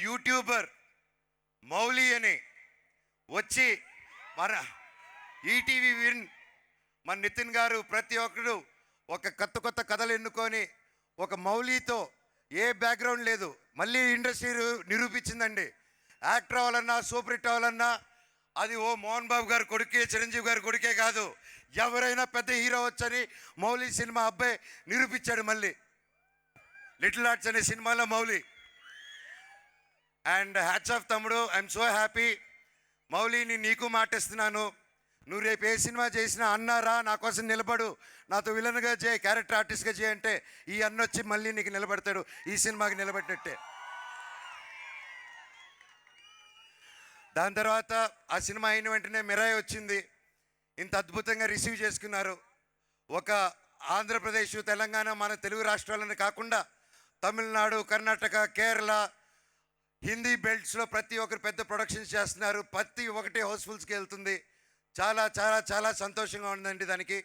YouTuber Mouli అని వచ్చి మన ఈటీవీ విన్ మన నితిన్ గారు ప్రతి ఒక్కరు ఒక కొత్త కొత్త కథలు ఎన్నుకొని ఒక మౌలితో ఏ బ్యాక్గ్రౌండ్ లేదు మళ్ళీ ఇండస్ట్రీ నిరూపించిందండి. యాక్టర్ అవ్వాలన్నా సూపర్ హిట్ అవ్వాలన్నా అది ఓ మోహన్ బాబు గారు కొడుకే చిరంజీవి గారు కొడుకే కాదు, ఎవరైనా పెద్ద హీరో వచ్చని మౌలి సినిమా అబ్బాయి నిరూపించాడు. మళ్ళీ లిటిల్ ఆర్ట్స్ అనే సినిమాలో మౌలి. అండ్ హ్యాట్స్ ఆఫ్ తమ్ముడు, ఐఎమ్ సో హ్యాపీ. మౌలిని నీకు మాటిస్తున్నాను, నువ్వు రేపు ఏ సినిమా చేసినా అన్నారా నా కోసం నిలబడు, నాతో విలన్గా చేయి, క్యారెక్టర్ ఆర్టిస్ట్గా చేయి అంటే ఈ అన్న వచ్చి మళ్ళీ నీకు నిలబడతాడు, ఈ సినిమాకి నిలబెట్టినట్టే. దాని తర్వాత ఆ సినిమా అయిన వెంటనే మిరాయి వచ్చింది. ఇంత అద్భుతంగా రిసీవ్ చేసుకున్నారు. ఒక ఆంధ్రప్రదేశ్, తెలంగాణ, మన తెలుగు రాష్ట్రాలను కాకుండా తమిళనాడు, కర్ణాటక, కేరళ, హిందీ బెల్ట్స్లో ప్రతి ఒక్కరు పెద్ద ప్రొడక్షన్స్ చేస్తున్నారు. ప్రతి ఒక్కటి హౌస్ఫుల్స్కి వెళ్తుంది. చాలా చాలా చాలా సంతోషంగా ఉందండి. దానికి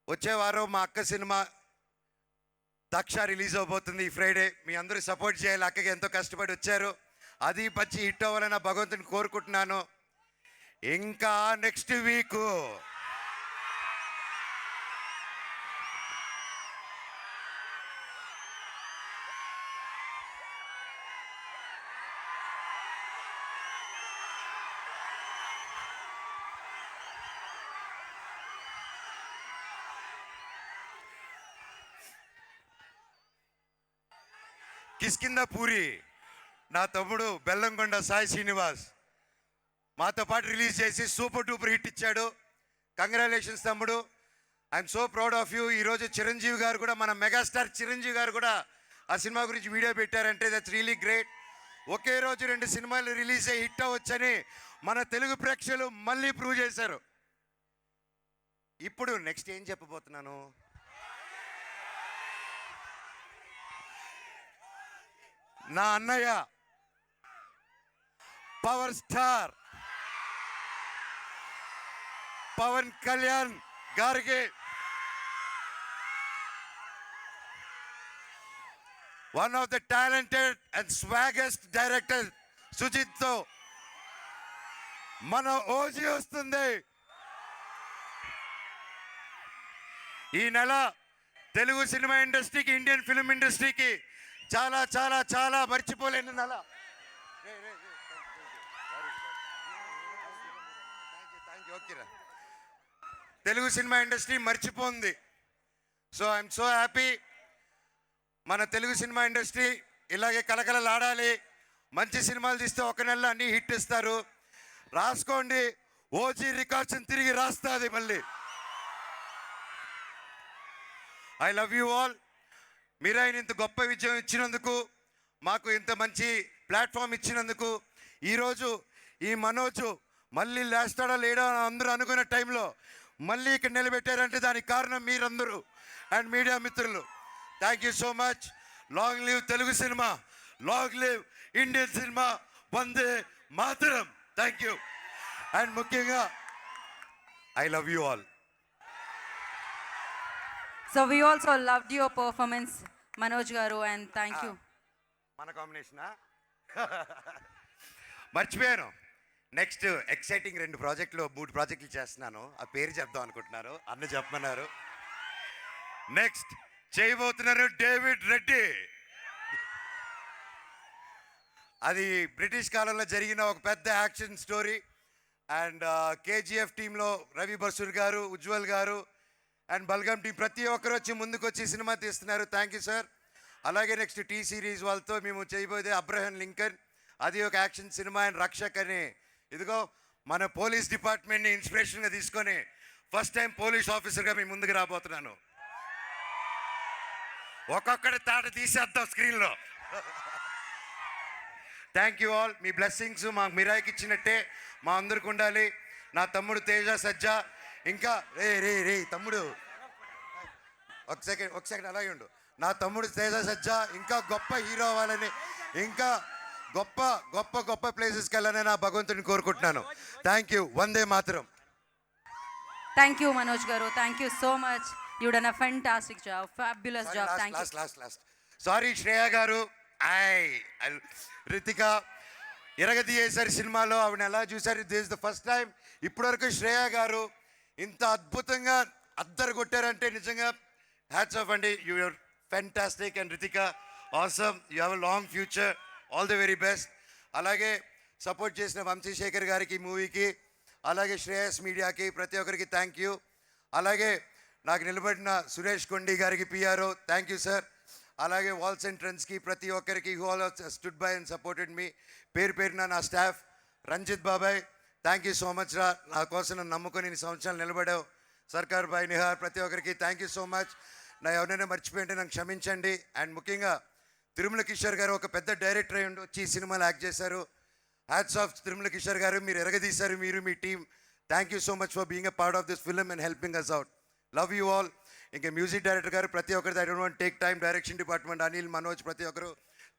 వచ్చే వారం మా అక్క సినిమా దక్ష రిలీజ్ అవబోతుంది ఈ ఫ్రైడే. మీ అందరూ సపోర్ట్ చేయాలి, అక్కకి ఎంతో కష్టపడి వచ్చారు. అది మంచి హిట్ అవ్వాలని భగవంతుని కోరుకుంటున్నాను. ఇంకా నెక్స్ట్ వీక్ కిష్కింద పూరి నా తమ్ముడు బెల్లంకొండ సాయి శ్రీనివాస్ మాతో పాటు రిలీజ్ చేసి సూపర్ డూపర్ హిట్ ఇచ్చాడు. కంగ్రాచులేషన్స్ తమ్ముడు, I'm so proud of you. ఈరోజు చిరంజీవి గారు కూడా, మన మెగాస్టార్ చిరంజీవి గారు కూడా ఆ సినిమా గురించి వీడియో పెట్టారంటే దట్స్ రియలీ గ్రేట్. ఒకే రోజు 2 సినిమాలు రిలీజ్ అయ్యి హిట్ అవ్వచ్చని మన తెలుగు ప్రేక్షకులు మళ్ళీ ప్రూవ్ చేశారు. ఇప్పుడు నెక్స్ట్ ఏం చెప్పబోతున్నాను, నా అన్నయ్య పవర్ స్టార్ పవన్ కళ్యాణ్ గారికి one of the talented and swaggest director Sujeeth తో మన ఓజీ వస్తుంది. ఈ నెల తెలుగు సినిమా ఇండస్ట్రీకి, ఇండియన్ ఫిల్మ్ ఇండస్ట్రీకి చాలా చాలా చాలా మర్చిపోలేని నెల. తెలుగు సినిమా ఇండస్ట్రీ మర్చిపోయింది. So I'm so happy. మన తెలుగు సినిమా ఇండస్ట్రీ ఇలాగే కలకలలాడాలి. మంచి సినిమాలు తీస్తే ఒక నెలలో అన్ని హిట్ ఇస్తారు. రాసుకోండి, ఓజీ రికార్డ్స్ తిరిగి రాస్తుంది మళ్ళీ. I love you all. మీరు ఆయన ఇంత గొప్ప విజయం ఇచ్చినందుకు, మాకు ఇంత మంచి ప్లాట్ఫామ్ ఇచ్చినందుకు, ఈరోజు ఈ మనోజు మళ్ళీ లేస్తాడా లేడా అని అందరూ అనుకున్న టైంలో మళ్ళీ ఇక్కడ నిలబెట్టారంటే దానికి కారణం మీరందరూ అండ్ మీడియా మిత్రులు. Thank you so much. Long live Telugu cinema, long live Indian cinema, Vande Mataram. Thank you. And ముఖ్యంగా I love you all. So we also loved your performance, Manoj garu, and thank you. మన కాంబినేషనా మర్చిపోయాను. Next exciting 2 ప్రాజెక్టులు 3 ప్రాజెక్టులు చేస్తున్నాను. ఆ పేరు చెప్దాం అనుకుంటున్నారు, అన్న చెప్పమన్నారు. నెక్స్ట్ చేయబోతున్నారు డేవిడ్ రెడ్డి. అది బ్రిటిష్ కాలంలో జరిగిన ఒక పెద్ద యాక్షన్ స్టోరీ. అండ్ కేజీఎఫ్ టీంలో రవి బసూర్ గారు, ఉజ్వల్ గారు అండ్ బల్గమ్ టీం ప్రతి ఒక్కరు వచ్చి ముందుకు వచ్చి సినిమా తీస్తున్నారు. Thank you sir. అలాగే నెక్స్ట్ టీ సిరీస్ వాళ్ళతో మేము చేయబోయేది అబ్రహం లింకన్. అది ఒక యాక్షన్ సినిమా. అండ్ రక్షక్ అని, ఇదిగో మన పోలీస్ డిపార్ట్మెంట్ని ఇన్స్పిరేషన్గా తీసుకొని ఫస్ట్ టైం పోలీస్ ఆఫీసర్గా మీ ముందుకు రాబోతున్నాను. ఒక్కొక్కటి తాట తీసేద్దాం స్క్రీన్లో. Thank you all. Me blessings మా మిరాయికి ఇచ్చినట్టే మా అందరికి ఉండాలి. నా తమ్ముడు తేజ సజ్జా, ఇంకా రే తమ్ముడు ఒక సెకండ్ అలాగే ఉండు. నా తమ్ముడు తేజ సజ్జా ఇంకా గొప్ప హీరో అవ్వాలని, ఇంకా గొప్ప గొప్ప గొప్ప ప్లేసెస్కి వెళ్ళాలని నా భగవంతుని కోరుకుంటున్నాను. Thank you. Vande Mataram. Thank you, Manoj garu. Thank you so much. You done a fantastic job, fabulous job. Thank you. Last. Sorry, Shreya garu. Ritika ఎరగదీయేశారు సినిమాలో, ఆవిడ ఎలా చూశారు, దిస్ ద ఫస్ట్ టైం. ఇప్పటివరకు శ్రేయ గారు ఇంత అద్భుతంగా అద్దరు కొట్టారంటే నిజంగా హ్యాట్స్ ఆఫ్ అండి. You are fantastic. And Ritika awesome, you have a long future, all the very best. అలాగే సపోర్ట్ చేసిన వంశీశేఖర్ గారికి మూవీకి, అలాగే శ్రేయస్ మీడియాకి, ప్రతి ఒక్కరికి థ్యాంక్ యూ. అలాగే నాకు నిలబడిన సురేష్ కొండి గారికి పిఆర్ఓ, థ్యాంక్ యూ సార్. అలాగే వాల్స్ ఎంట్రన్స్కి ప్రతి ఒక్కరికి who all stood by and supported me, పేరు పేరున నా స్టాఫ్, రంజిత్ బాబాయ్ థ్యాంక్ యూ సో మచ్ రా, నా కోసం నన్ను నమ్ముకొని ఇన్ని సంవత్సరాలు నిలబడావు. సర్కార్ బాయ్, నిహార్, ప్రతి ఒక్కరికి థ్యాంక్ యూ సో మచ్. నా ఎవరైనా మర్చిపోయింటే నాకు క్షమించండి. అండ్ ముఖ్యంగా తిరుమల కిషోర్ గారు ఒక పెద్ద డైరెక్టర్ అయి ఉండి వచ్చి ఈ సినిమాలో యాక్ట్ చేశారు. హ్యాట్స్ ఆఫ్ తిరుమల కిషోర్ గారు, మీరు ఎరగదీశారు, మీరు మీ team. Thank you so much for being a part of this film and helping us out. Love you all. ఇంకా మ్యూజిక్ డైరెక్టర్ గారు ప్రతి ఒక్కరిది, I don't want take time, direction department Anil, Manoj, ప్రతి ఒక్కరు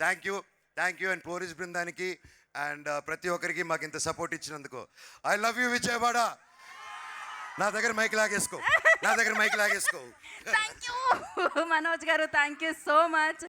థ్యాంక్ యూ. అండ్ పోలీస్ బృందానికి and ప్రతి ఒక్కరికి మాకు ఇంత సపోర్ట్ ఇచ్చినందుకు ఐ లవ్ యూ విజయవాడ. నా దగ్గర మైక్ లాగేసుకో. థ్యాంక్ యూ మనోజ్ గారు, థ్యాంక్ యూ సో మచ్.